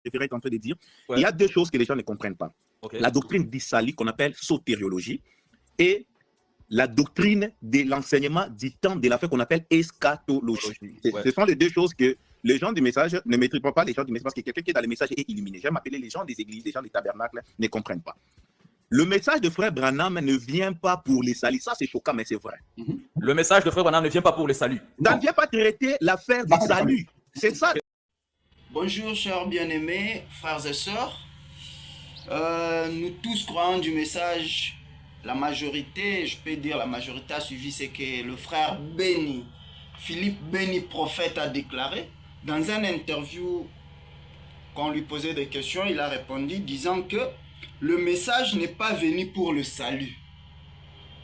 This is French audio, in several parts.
préféré être en train de dire. Ouais. Il y a deux choses que les gens ne comprennent pas. Okay. La doctrine d'Issali, qu'on appelle sotériologie, et la doctrine de l'enseignement du temps de la fin qu'on appelle eschatologie. Ouais. Ce sont les deux choses que les gens du message ne maîtrisent pas, les gens du message, parce que quelqu'un qui est dans le message est illuminé. J'aime appeler les gens des églises, les gens des tabernacles, ne comprennent pas. Le message de Frère Branham ne vient pas pour les saluts. Ça, c'est choquant, mais c'est vrai. Le message de Frère Branham ne vient pas pour les saluts. Ça ne vient pas traiter l'affaire du salut. C'est ça. Bonjour, chers bien-aimés, frères et sœurs. Nous tous croyons du message. La majorité, je peux dire la majorité a suivi ce que le frère Béni, Philippe Béni, prophète, a déclaré. Dans une interview, quand on lui posait des questions, il a répondu disant que le message n'est pas venu pour le salut.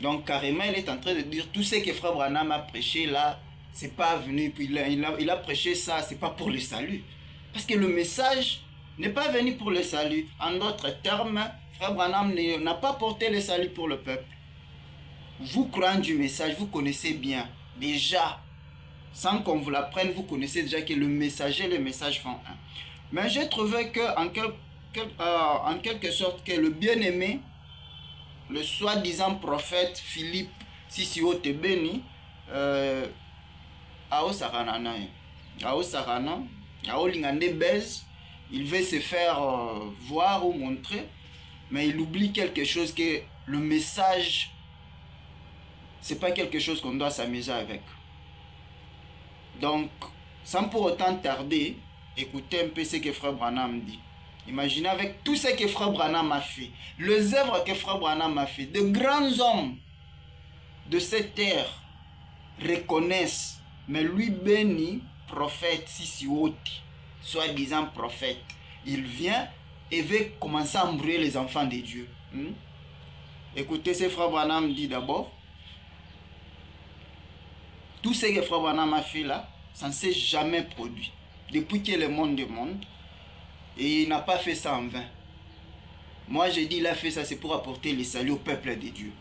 Donc carrément, il est en train de dire tout ce que frère Branham a prêché là, c'est pas venu, puis il a prêché ça, c'est pas pour le salut. Parce que le message n'est pas venu pour le salut. En d'autres termes, frère Branham n'a pas porté le salut pour le peuple. Vous croyez du message, vous connaissez bien, déjà, sans qu'on vous l'apprenne, vous connaissez déjà que le messager et le message font un. Mais j'ai trouvé que en quelque sorte que le bien-aimé, le soi-disant prophète Philippe Sisio Tebeni, il veut se faire voir ou montrer, mais il oublie quelque chose, que le message, c'est pas quelque chose qu'on doit s'amuser avec. Donc, sans pour autant tarder, écoutez un peu ce que frère Branham dit. Imaginez avec tout ce que frère Branham a fait, les œuvres que frère Branham a fait, de grands hommes de cette terre reconnaissent, mais lui béni, prophète Sisioti, soi-disant prophète, il vient et veut commencer à embrouiller les enfants de Dieu. Écoutez ce que frère Branham dit d'abord. Tout ce que frère Branham a fait là, ça ne s'est jamais produit. Depuis que le monde est monde, et il n'a pas fait ça en vain. Moi j'ai dit il a fait ça, c'est pour apporter le salut au peuple de Dieu.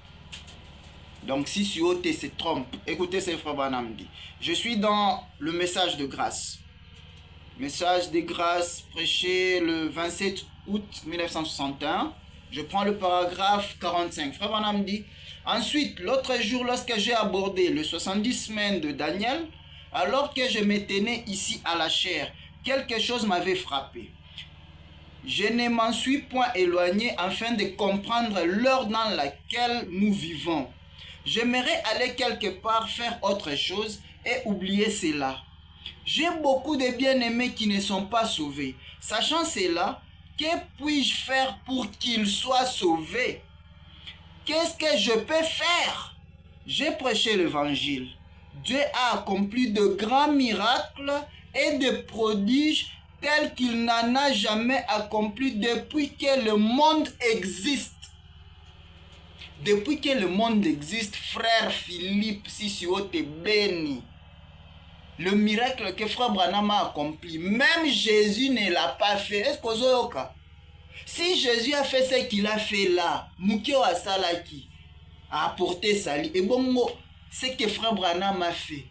Donc si Sioté se trompe, écoutez ce que frère Branham dit. Je suis dans le message de grâce. Message de grâce prêché le 27 août 1961. Je prends le paragraphe 45. Frère Branham dit: ensuite, l'autre jour, lorsque j'ai abordé le 70 semaines de Daniel, alors que je me tenais ici à la chaire, quelque chose m'avait frappé. Je ne m'en suis point éloigné afin de comprendre l'heure dans laquelle nous vivons. J'aimerais aller quelque part faire autre chose et oublier cela. J'ai beaucoup de bien-aimés qui ne sont pas sauvés. Sachant cela, que puis-je faire pour qu'ils soient sauvés? Qu'est-ce que je peux faire? J'ai prêché l'évangile. Dieu a accompli de grands miracles et de prodiges tels qu'il n'en a jamais accompli depuis que le monde existe. Depuis que le monde existe, frère Philippe Sisio Tebeni, le miracle que frère Branham a accompli, même Jésus ne l'a pas fait. Est-ce que vous avez cas? Si Jésus a fait ce qu'il a fait là, Mukio Asalaki a apporté salut. Et bon, c'est que frère Branham a fait.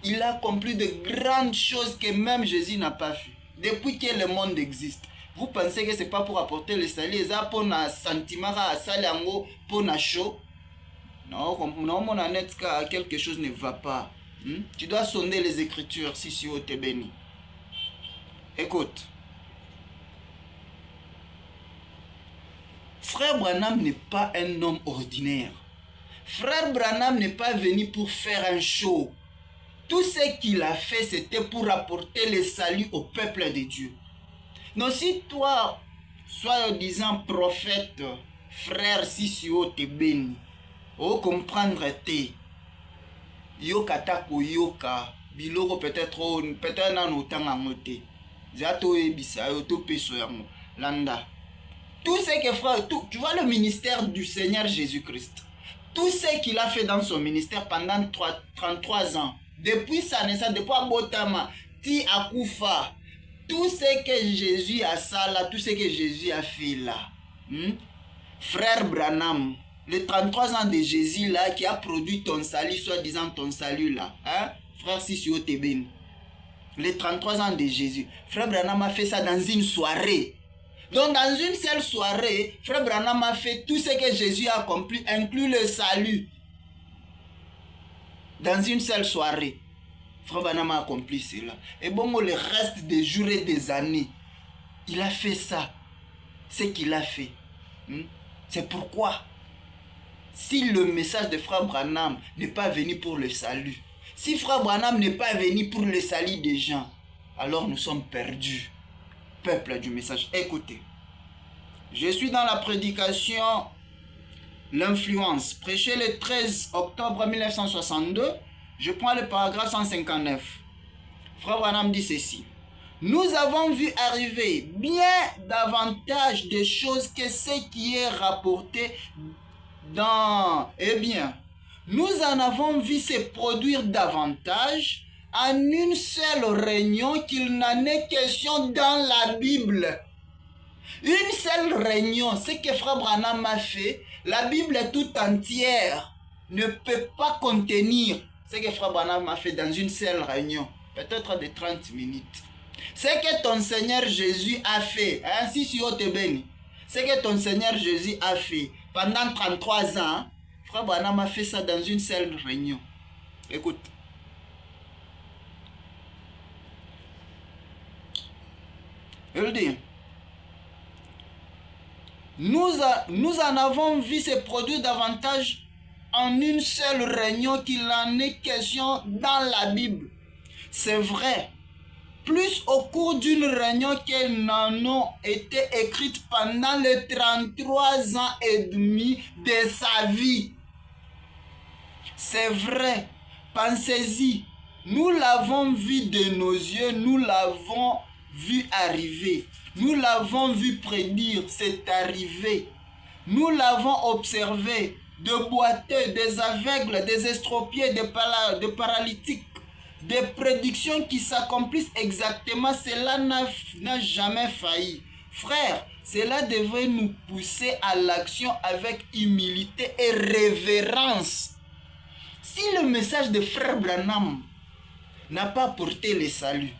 Il a accompli de grandes choses que même Jésus n'a pas fait. Depuis que le monde existe. Vous pensez que ce n'est pas pour apporter le salut? C'est pour un sentiment à salango, pour un show? Non, mon honnête, quelque chose ne va pas. Tu dois sonder les Écritures si tu es béni. Écoute. Frère Branham n'est pas un homme ordinaire. Frère Branham n'est pas venu pour faire un show. Tout ce qu'il a fait, c'était pour apporter le salut au peuple de Dieu. Donc si toi, soi-disant prophète, frère Sisio Tebeni, oh comprendre te, yoka yoka, biloko peut-être nan otanga moté, zato ebisa yo to peso yango, landa. Tout ce que frère, tu vois le ministère du Seigneur Jésus-Christ, tout ce qu'il a fait dans son ministère pendant 33 ans, depuis sa naissance, depuis Abotama, Ti Akufa, tout ce que Jésus a ça là, tout ce que Jésus a fait là, frère Branham, les 33 ans de Jésus là, qui a produit ton salut, soi-disant ton salut là, frère Sisio Tebeni, les 33 ans de Jésus. Frère Branham a fait ça dans une soirée. Donc dans une seule soirée, Frère Branham a fait tout ce que Jésus a accompli, inclus le salut. Dans une seule soirée, Frère Branham a accompli cela. Et bon, le reste des jours et des années, il a fait ça. Ce qu'il a fait. C'est pourquoi, si le message de Frère Branham n'est pas venu pour le salut, si Frère Branham n'est pas venu pour le salut des gens, alors nous sommes perdus. Peuple du message, écoutez. Je suis dans la prédication L'influence, prêché le 13 octobre 1962. Je prends le paragraphe 159. Frère Branham dit ceci. Nous avons vu arriver bien davantage de choses que ce qui est rapporté dans... Eh bien, nous en avons vu se produire davantage en une seule réunion qu'il n'en est question dans la Bible. Une seule réunion, ce que Frère Branham a fait, la Bible tout entière ne peut pas contenir ce que Frère Branham a fait dans une seule réunion, peut-être de 30 minutes. Ce que ton Seigneur Jésus a fait, ainsi sur Otebeni, ce que ton Seigneur Jésus a fait pendant 33 ans, Frère Branham a fait ça dans une seule réunion. Écoute. Il dit, nous en avons vu se produire davantage en une seule réunion qu'il en est question dans la Bible. C'est vrai. Plus au cours d'une réunion qu'elles n'en ont été écrites pendant les 33 ans et demi de sa vie. C'est vrai, pensez-y, nous l'avons vu de nos yeux, nous l'avons vu arriver, nous l'avons vu prédire, c'est arrivé. Nous l'avons observé, de boiteux, des aveugles, des estropiés, des paralytiques. Des prédictions qui s'accomplissent exactement, cela n'a jamais failli. Frère, cela devrait nous pousser à l'action avec humilité et révérence. Si le message de Frère Branham n'a pas apporté le salut,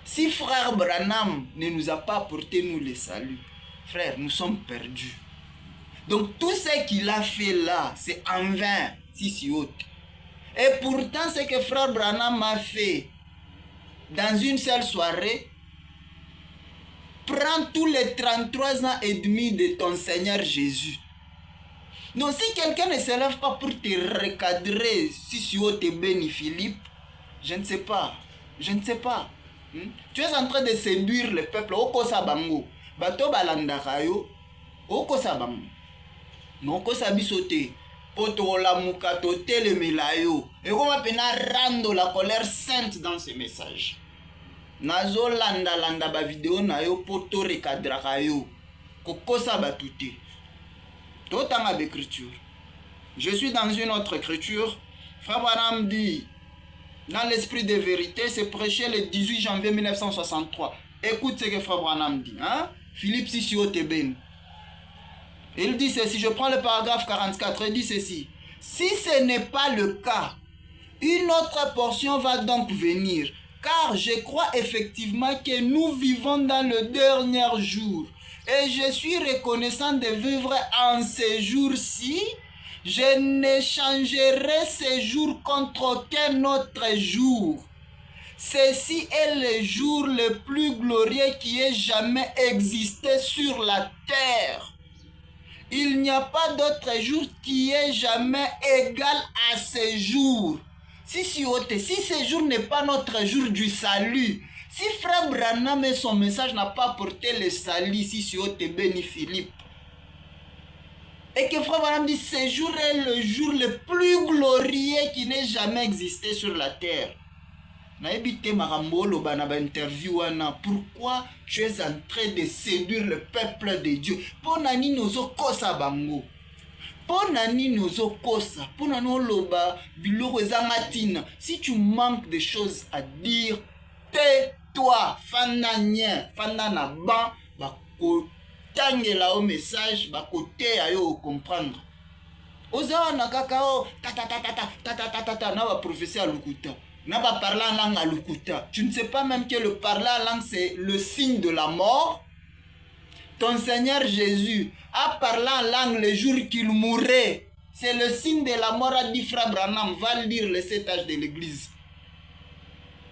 si Frère Branham ne nous a pas apporté nous le salut, frère, nous sommes perdus. Donc tout ce qu'il a fait là, c'est en vain, si haute. Et pourtant, ce que Frère Branham a fait dans une seule soirée, prend tous les 33 ans et demi de ton Seigneur Jésus. Donc si quelqu'un ne se lève pas pour te recadrer, si tu es béni Philippe, je ne sais pas. Je ne sais pas. Tu es en train de séduire le peuple. Oko sabango. Bato balandakayo. Oko sabango. Non ko sabisote. Poto la mukato tele melayo. Et comment pena rando la colère sainte dans ce message. Nazo landa ba vidéo na yo poto recadrakayo. Koko sabatute. Tout en écriture. Je suis dans une autre écriture. Frère Branham dit, dans l'esprit de vérité, c'est prêché le 18 janvier 1963. Écoute ce que Frère Branham dit. Hein? Philippe Sissio Teben. Il dit ceci, je prends le paragraphe 44, il dit ceci. Si ce n'est pas le cas, une autre portion va donc venir. Car je crois effectivement que nous vivons dans le dernier jour. Et je suis reconnaissant de vivre en ces jours-ci. Je n'échangerai ces jours contre aucun autre jour. Ceci est le jour le plus glorieux qui ait jamais existé sur la terre. Il n'y a pas d'autre jour qui ait jamais égal à ce jour. Si ce jour n'est pas notre jour du salut, si Frère Branham et son message n'a pas apporté le salut, si tu béni Philippe, et que Frère Branham dit ce jour est le jour le plus glorieux qui n'ait jamais existé sur la terre. Pourquoi tu es en train de séduire le peuple de Dieu? Ponani nozo kosa bango. Ponani nozo kosa. Ponano loba biloko ezangatina. Si tu manques de choses à dire, tais-toi. Fana nien, fana na ban, bako tangela au message, bako te ayo comprendre. Oza na kakao ta ta ta ta ta ta ta ta ta na ba prophétie à lukuta. n'a pas parlé en langue à Lukuta. Tu ne sais pas même que le parler en langue, c'est le signe de la mort. Ton Seigneur Jésus a parlé en langue le jour qu'il mourait. C'est le signe de la mort, a dit Frère Branham. Va lire les 7 âges de l'église.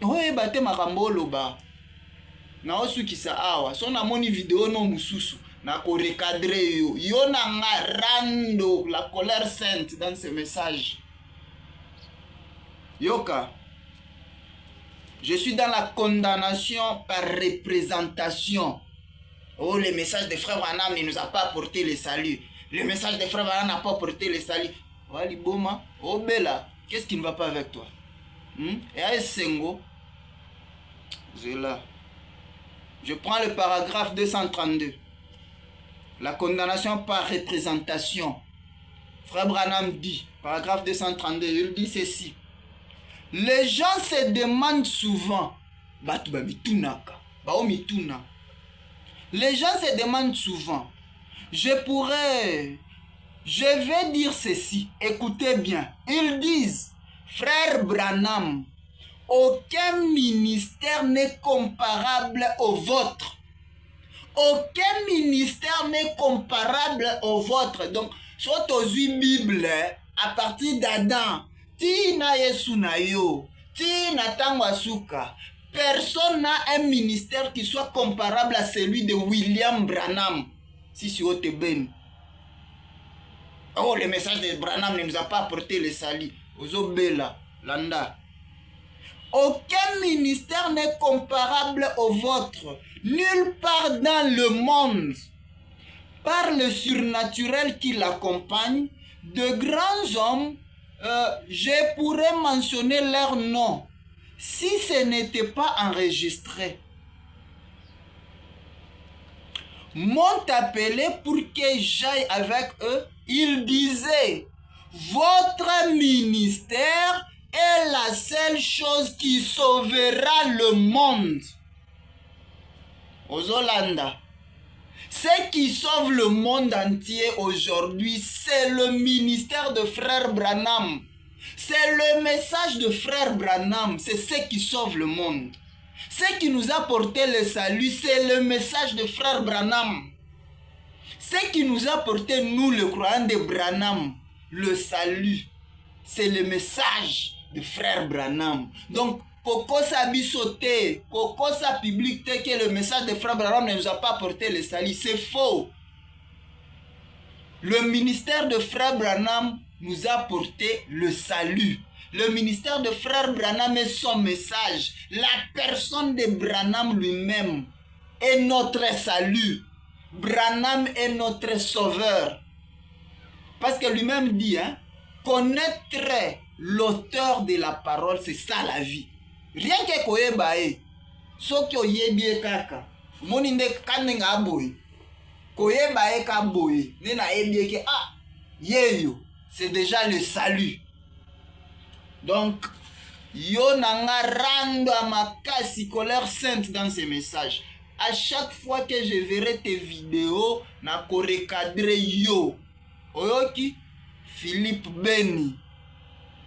Oui, bate makambolo ba. Na osu kisa awa. So na moni vidéo no mususu. Na ko recadre yo. Yo na nga rando la colère sainte dans ce message. Yoka. Je suis dans la condamnation par représentation. Oh, le message de Frère Branham ne nous a pas apporté le salut. Le message de Frère Branham n'a pas apporté le salut. Wali Boma, oh Bella, qu'est-ce qui ne va pas avec toi? Et à Sengo, c'est là. Je prends le paragraphe 232. La condamnation par représentation. Frère Branham dit, paragraphe 232, il dit ceci. Les gens se demandent souvent, les gens se demandent souvent, je vais dire ceci, écoutez bien, ils disent, Frère Branham, aucun ministère n'est comparable au vôtre. Aucun ministère n'est comparable au vôtre. Donc, soit aux Bible, à partir d'Adam, Tina Yesunayo, Tina Tangwasuka, personne n'a un ministère qui soit comparable à celui de William Branham. Si c'est au Tébène. Oh, le message de Branham ne nous a pas apporté le salut. Ozobela, Landa. Aucun ministère n'est comparable au vôtre. Nulle part dans le monde. Par le surnaturel qui l'accompagne, de grands hommes, je pourrais mentionner leur nom si ce n'était pas enregistré. M'ont appelé pour que j'aille avec eux. Ils disaient, votre ministère est la seule chose qui sauvera le monde. Aux Hollandais. Ce qui sauve le monde entier aujourd'hui, c'est le ministère de Frère Branham. C'est le message de Frère Branham. C'est ce qui sauve le monde. Ce qui nous a porté le salut, c'est le message de Frère Branham. Ce qui nous a porté, nous, le croyant de Branham, le salut, c'est le message de Frère Branham. Donc, Koko Sabi sauté, Koko sa public que le message de Frère Branham ne nous a pas apporté le salut. C'est faux. Le ministère de Frère Branham nous a apporté le salut. Le ministère de Frère Branham est son message. La personne de Branham lui-même est notre salut. Branham est notre sauveur. Parce que lui-même dit, connaître l'auteur de la parole, c'est ça la vie. Rien que koyeba soki oyebie kaka moni nde kanenga aboy koyeba ka boy ne na yebie ke yeyo c'est déjà le salut. Donc yo nanga rando makasi colère sainte dans ces messages. À chaque fois que je verrai tes vidéos na ko recadrer yo oyoki Philippe Beni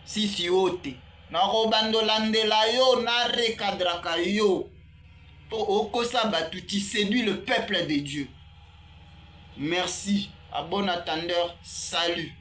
si ote na robandolandela yo na recadraka yo to okosa batu tu séduis le peuple de Dieu. Merci, à bon attendeur, salut.